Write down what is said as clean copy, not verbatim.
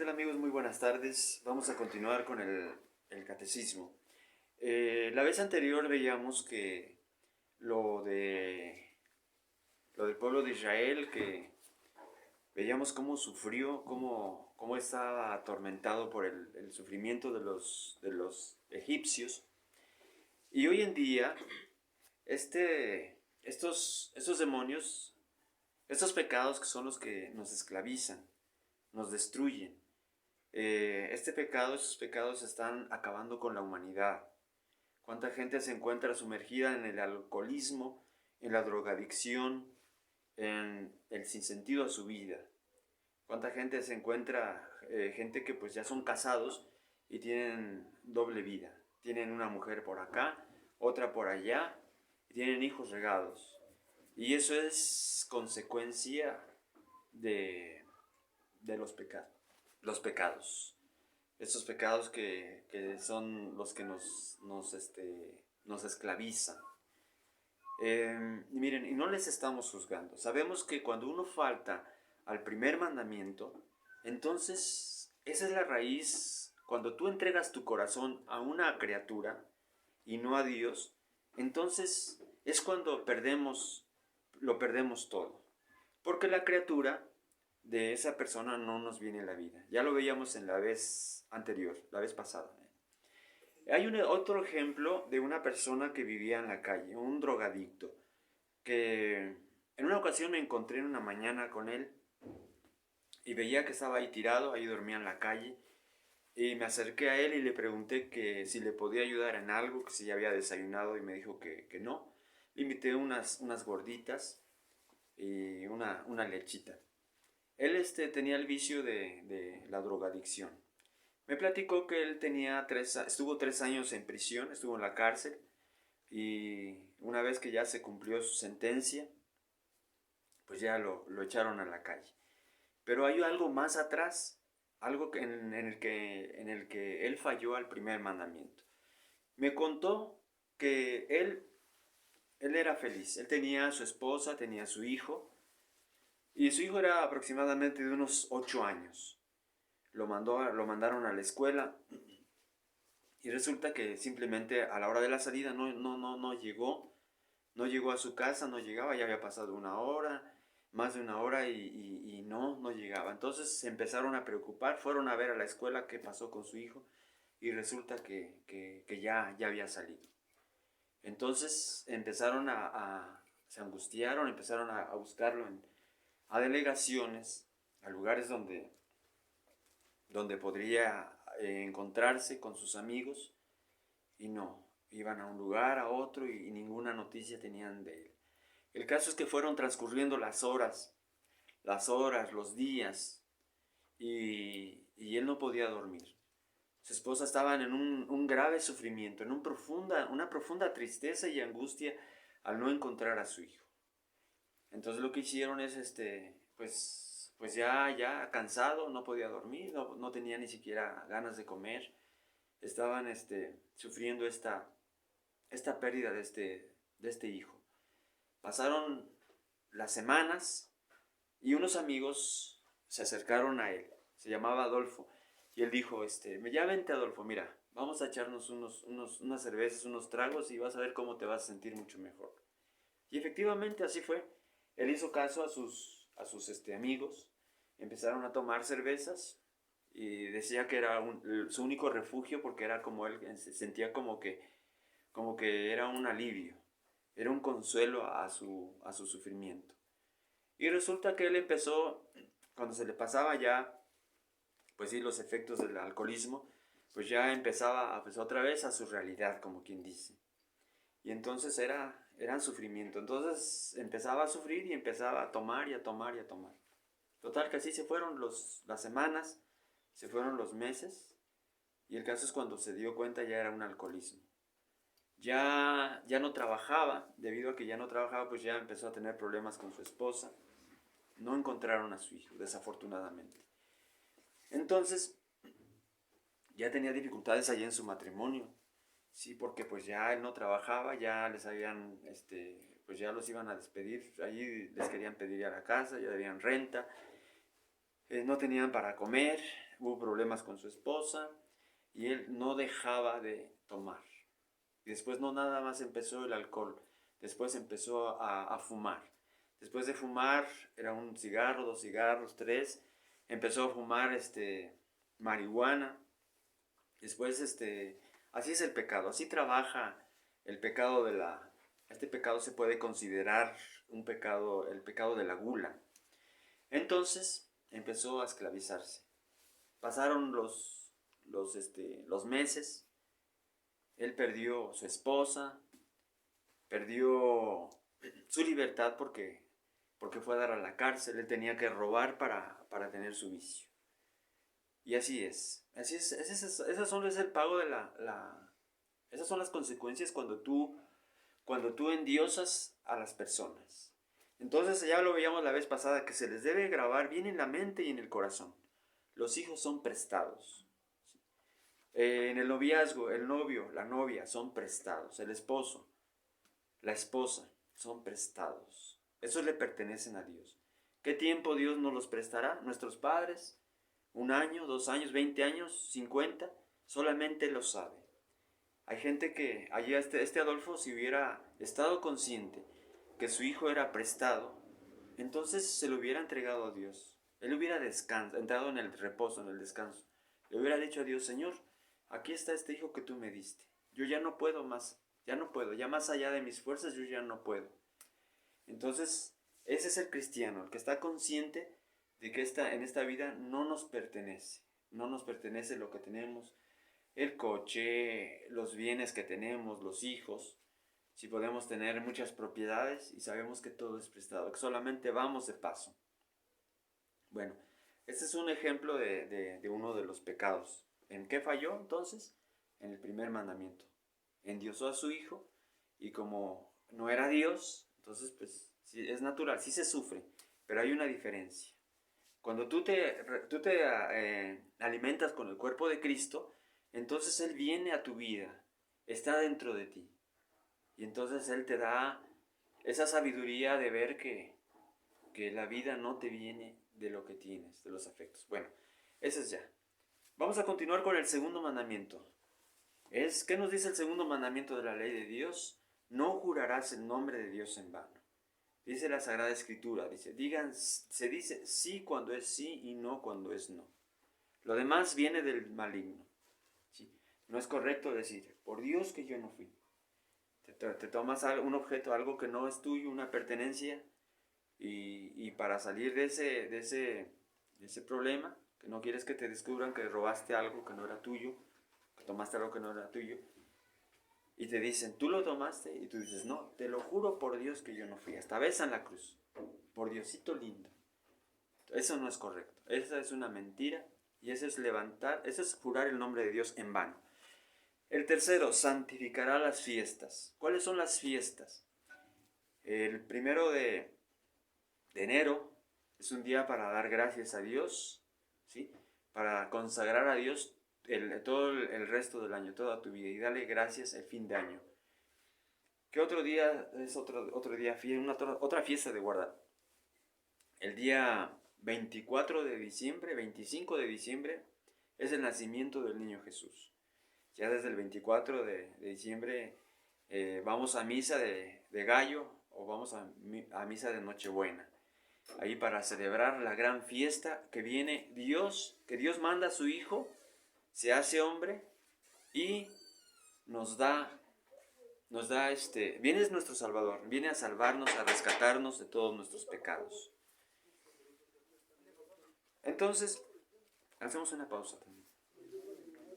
tal amigos? Muy buenas tardes. Vamos a continuar con el catecismo. La vez anterior veíamos que lo, de, lo del pueblo de Israel, que veíamos cómo sufrió, cómo estaba atormentado por el sufrimiento de los egipcios. Y hoy en día, estos demonios, estos pecados que son los que nos esclavizan, nos destruyen. Estos pecados están acabando con la humanidad. ¿Cuánta gente se encuentra sumergida en el alcoholismo, en la drogadicción, en el sinsentido a su vida? ¿Cuánta gente se encuentra, gente que pues ya son casados y tienen doble vida? Tienen una mujer por acá, otra por allá, y tienen hijos regados. Y eso es consecuencia de los pecados. Estos pecados que son los que nos esclavizan. Miren, y no les estamos juzgando. Sabemos que cuando uno falta al primer mandamiento, entonces esa es la raíz. Cuando tú entregas tu corazón a una criatura y no a Dios, entonces es cuando lo perdemos todo. Porque la criatura de esa persona no nos viene en la vida. Ya lo veíamos en la vez anterior, la vez pasada. Hay otro ejemplo de una persona que vivía en la calle, un drogadicto, que en una ocasión me encontré en una mañana con él y veía que estaba ahí tirado, ahí dormía en la calle, y me acerqué a él y le pregunté que si le podía ayudar en algo, que si ya había desayunado, y me dijo que no. Le invité unas gorditas y una lechita. Él tenía el vicio de la drogadicción. Me platicó que él estuvo 3 años en prisión, estuvo en la cárcel, y una vez que ya se cumplió su sentencia, pues ya lo echaron a la calle. Pero hay algo más atrás, algo en el que él falló al primer mandamiento. Me contó que él era feliz, él tenía a su esposa, tenía a su hijo, y su hijo era aproximadamente de unos 8 años. Lo mandaron a la escuela y resulta que simplemente a la hora de la salida no llegó a su casa, no llegaba, ya había pasado una hora, más de una hora y no llegaba. Entonces se empezaron a preocupar, fueron a ver a la escuela qué pasó con su hijo y resulta que ya había salido. Entonces se angustiaron, empezaron a buscarlo a delegaciones, a lugares donde podría encontrarse con sus amigos, y no, iban a un lugar, a otro, y ninguna noticia tenían de él. El caso es que fueron transcurriendo las horas, los días, y él no podía dormir. Su esposa estaba en un grave sufrimiento, en una profunda tristeza y angustia al no encontrar a su hijo. Entonces lo que hicieron es, pues ya cansado, no podía dormir, no tenía ni siquiera ganas de comer. Estaban sufriendo esta pérdida de este hijo. Pasaron las semanas y unos amigos se acercaron a él. Se llamaba Adolfo. Y él dijo, ya vente Adolfo, mira, vamos a echarnos unas cervezas, unos tragos y vas a ver cómo te vas a sentir mucho mejor. Y efectivamente así fue. Él hizo caso a sus amigos, empezaron a tomar cervezas y decía que era su único refugio porque era como él se sentía como que era un alivio, era un consuelo a su sufrimiento. Y resulta que él empezó, cuando se le pasaba ya, pues sí, los efectos del alcoholismo, pues ya empezaba pues, otra vez a su realidad, como quien dice. Y entonces era sufrimiento. Entonces empezaba a sufrir y empezaba a tomar y a tomar y a tomar. Total que así se fueron las semanas, se fueron los meses, y el caso es cuando se dio cuenta ya era un alcoholismo. Ya no trabajaba, debido a que ya no trabajaba, pues ya empezó a tener problemas con su esposa. No encontraron a su hijo, desafortunadamente. Entonces, ya tenía dificultades allí en su matrimonio. Sí, porque pues ya él no trabajaba, ya les habían, pues ya los iban a despedir, allí les querían pedir a la casa, ya debían renta, no tenían para comer, hubo problemas con su esposa y él no dejaba de tomar. Y después no nada más empezó el alcohol, después empezó a fumar. Después de fumar, era un cigarro, 2 cigarros, 3, empezó a fumar marihuana. Después, así es el pecado, así trabaja el pecado este pecado se puede considerar un pecado, el pecado de la gula. Entonces, empezó a esclavizarse. Pasaron los meses, él perdió su esposa, perdió su libertad porque fue a dar a la cárcel, él tenía que robar para tener su vicio. Y así es, esas son es el pago de esas son las consecuencias cuando tú endiosas a las personas. Entonces ya lo veíamos la vez pasada que se les debe grabar bien en la mente y en el corazón. Los hijos son prestados. En el noviazgo, el novio, la novia son prestados. El esposo, la esposa son prestados. Esos le pertenecen a Dios. ¿Qué tiempo Dios nos los prestará? Nuestros padres, 1 año, 2 años, 20 años, 50, solamente lo sabe. Hay gente que, allá este Adolfo, si hubiera estado consciente que su hijo era prestado, entonces se lo hubiera entregado a Dios. Él hubiera entrado en el reposo, en el descanso. Le hubiera dicho a Dios: Señor, aquí está este hijo que tú me diste. Yo ya no puedo más, ya más allá de mis fuerzas, yo ya no puedo. Entonces, ese es el cristiano, el que está consciente de que en esta vida no nos pertenece lo que tenemos, el coche, los bienes que tenemos, los hijos. Si podemos tener muchas propiedades y sabemos que todo es prestado, que solamente vamos de paso. Bueno, este es un ejemplo de uno de los pecados. ¿En qué falló entonces? En el primer mandamiento. Endiosó a su hijo y como no era Dios, entonces pues sí, es natural, sí se sufre, pero hay una diferencia. Cuando tú te alimentas con el cuerpo de Cristo, entonces Él viene a tu vida, está dentro de ti. Y entonces Él te da esa sabiduría de ver que la vida no te viene de lo que tienes, de los afectos. Bueno, eso es ya. Vamos a continuar con el segundo mandamiento. ¿Qué nos dice el segundo mandamiento de la ley de Dios? No jurarás el nombre de Dios en vano. Dice la Sagrada Escritura, se dice sí cuando es sí y no cuando es no. Lo demás viene del maligno. ¿Sí? No es correcto decir, por Dios que yo no fui. Te tomas un objeto, algo que no es tuyo, una pertenencia, y para salir de ese problema, que no quieres que te descubran que robaste algo que no era tuyo, que tomaste algo que no era tuyo, y te dicen, tú lo tomaste, y tú dices, no, te lo juro por Dios que yo no fui. Hasta besan la cruz, por Diosito lindo. Eso no es correcto, esa es una mentira, y eso es jurar el nombre de Dios en vano. El tercero, santificará las fiestas. ¿Cuáles son las fiestas? El 1 de enero es un día para dar gracias a Dios, ¿sí? Para consagrar a Dios todo el resto del año, toda tu vida, y darle gracias el fin de año. ¿Qué otro día es otro día, otra fiesta de guardar? El día 24 de diciembre, 25 de diciembre, es el nacimiento del niño Jesús. Ya desde el 24 de diciembre vamos a misa de gallo o vamos a misa de Nochebuena. Ahí para celebrar la gran fiesta que viene Dios, que Dios manda a su Hijo, se hace hombre y viene nuestro Salvador, viene a salvarnos, a rescatarnos de todos nuestros pecados. Entonces, hacemos una pausa también.